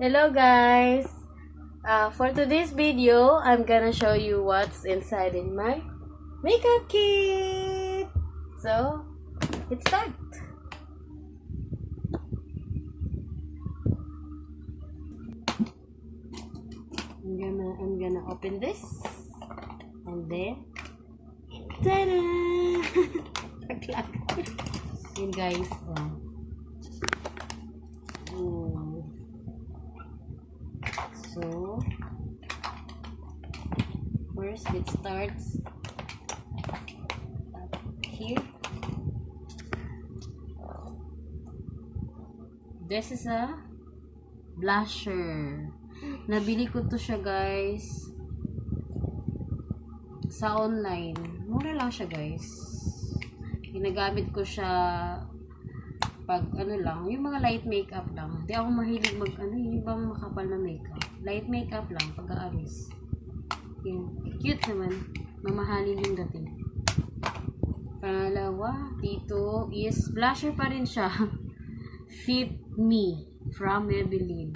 Hello guys! For today's video, I'm gonna show you what's inside in my makeup kit. So, let's start. I'm gonna open this and then ta-da! Yun guys. So, first it starts here. This is a blusher. Nabili ko to siya guys sa online. Mura lang siya guys. Ginagamit ko siya pag lang, yung mga light makeup lang. Hindi ako mahilig yung ibang makapal na makeup. Light makeup lang pag-aalis. Yan. Cute naman. Mamahalin yung dating. Pangalawa, dito is blusher pa rin siya. Fit Me from Maybelline.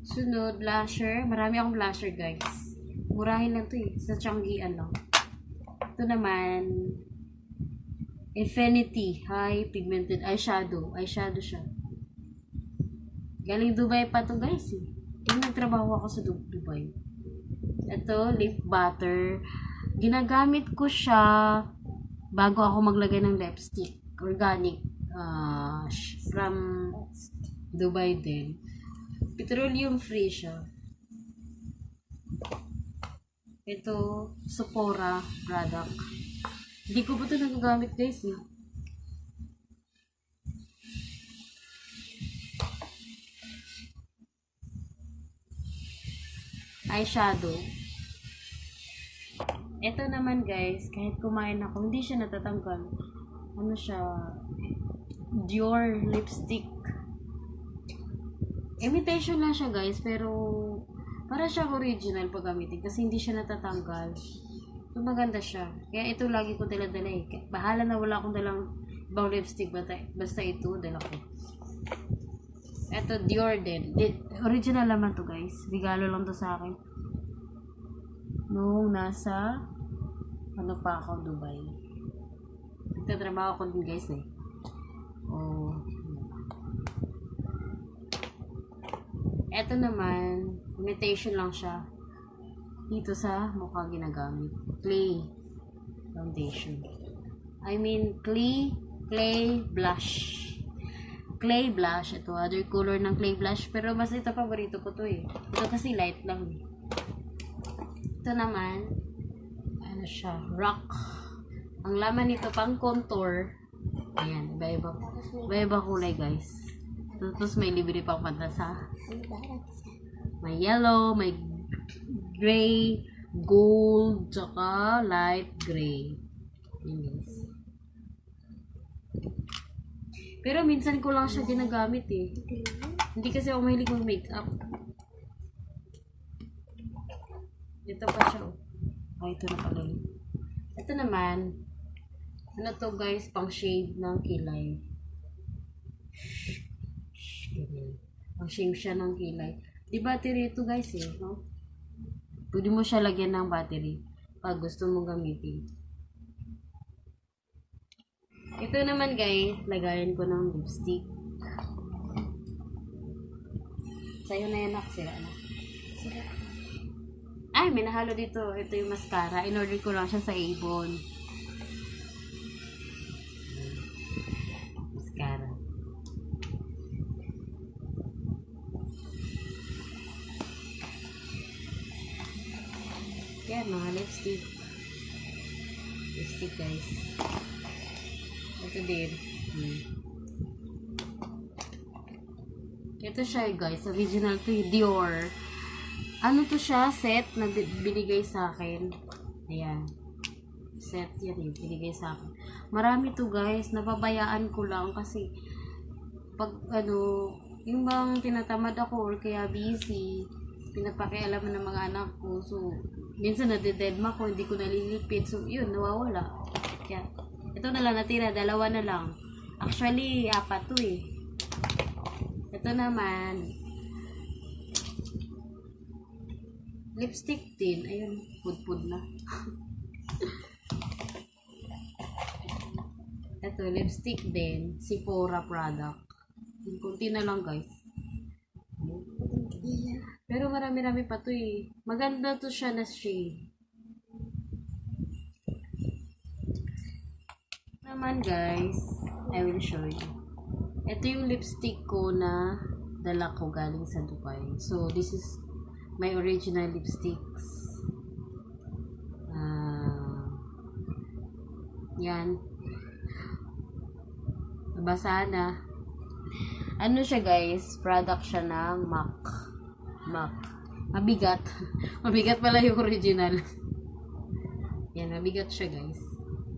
Sunod, blusher. Marami akong blusher guys. Murahin lang to sa Tianggian lang. Ito naman, Infinity High Pigmented Eyeshadow. Eyeshadow siya. Galing Dubai pa to guys Yung nagtrabaho ako sa Dubai. Ito, lip butter. Ginagamit ko siya bago ako maglagay ng lipstick. Organic. From Dubai din. Petroleum free siya. Ito, Sephora product. Hindi ko pa ito nagagamit guys Eyeshadow. Ito naman guys, kahit kumain ako, hindi siya natatanggal. Ano siya? Dior lipstick. Imitation lang siya guys, pero para siyang original pag gamitin kasi hindi siya natatanggal. So, maganda siya. Kaya ito lagi ko dala-dala Bahala na wala akong dalang ibang lipstick. Basta ito, dala ko. Ito, Dior din. Original naman to guys. Regalo lang to sa akin. Noong nasa pa ako, Dubai. Nagtatrabaho ko din guys Ito naman, imitation lang siya. Dito sa mukha ginagamit. Clay foundation. I mean, clay blush. Clay blush. Ito, other color ng clay blush. Pero mas ito, paborito ko to Ito kasi light lang Ito naman, ano siya, rock. Ang laman nito, pang contour. Ayan, iba-iba kulay guys. Tapos may libre pang pantasa. May yellow, may gray, gold, tsaka light gray. Yes. Pero minsan ko lang siya ginagamit Hindi kasi ako mahilig mag-makeup. Ito pa siya ito na pala Ito naman, ano to guys, pang shade ng kilay. Pang shade siya ng kilay. Di battery ito guys no? Pwede mo siya lagyan ng battery pag gusto mong gamitin. Ito naman guys, lagayan ko ng lipstick. Sa'yo na yan sira na. Ay, may nahalo dito. Ito yung mascara. In-order ko lang siya sa Avon. Mascara. Yan, mga lipstick. Lipstick guys. Ito din. Ito siya guys. Original to Dior. Ano to siya? Set na binigay sa akin. Ayan. Set yan binigay sa akin. Marami to guys. Nababayaan ko lang kasi pag yung bang tinatamad ako or kaya busy, pinapakialaman ng mga anak ko. So, minsan nadededma ko, hindi ko nalilipid. So, yun, nawawala. Kaya, ito na lang natira, 2 na lang. Actually, 4 to Ito naman, Lipstick din. Ayun, pud-pud na. Ito, lipstick din. Sephora product. Kunti na lang, guys. Pero marami-rami pa to eh. Maganda to siya na shade. Naman, guys, I will show you. Ito yung lipstick ko na dala ko galing sa Dubai. So, this is my original lipsticks. Yan. Nabasa na. Ano siya, guys? Product siya ng MAC. Mabigat. Mabigat pala yung original. Yan, mabigat siya, guys.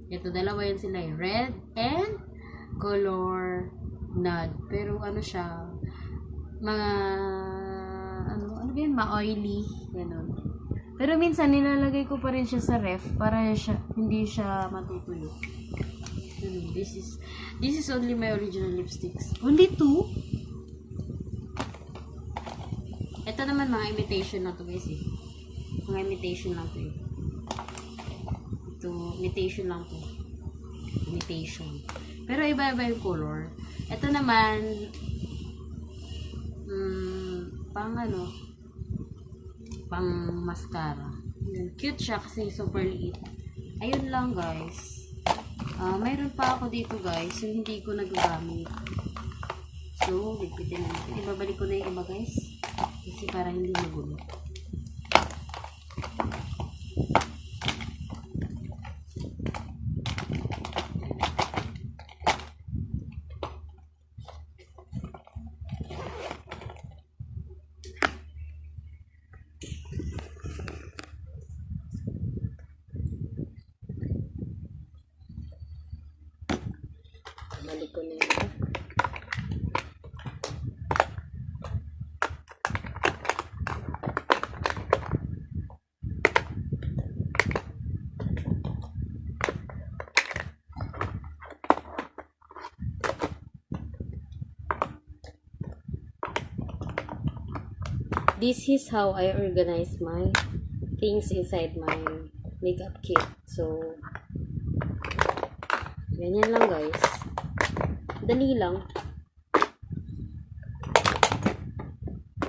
Ito, dalawa yan sila. Red and color nude. Pero ano siya, mga ano ba yun? Ma-oily. Ganun. Pero minsan, nilalagay ko pa rin siya sa ref para hindi siya matutuyo. This is only my original lipsticks. Only 2? Ito naman mga imitation na to, guys eh. Mga imitation lang to eh. Ito, imitation lang to. Imitation. Pero iba-iba yung color. Ito naman, pang ano, pang mascara. Cute siya kasi super liit. Ayun lang, guys. Mayroon pa ako dito, guys, yung hindi ko nagagamit. So, ligpitin na natin. Ibabalik ko na yung iba, guys. Kasi para hindi magulo. Balik ko na yun. This is how I organize my things inside my makeup kit. So, ganyan lang, guys. Dali lang.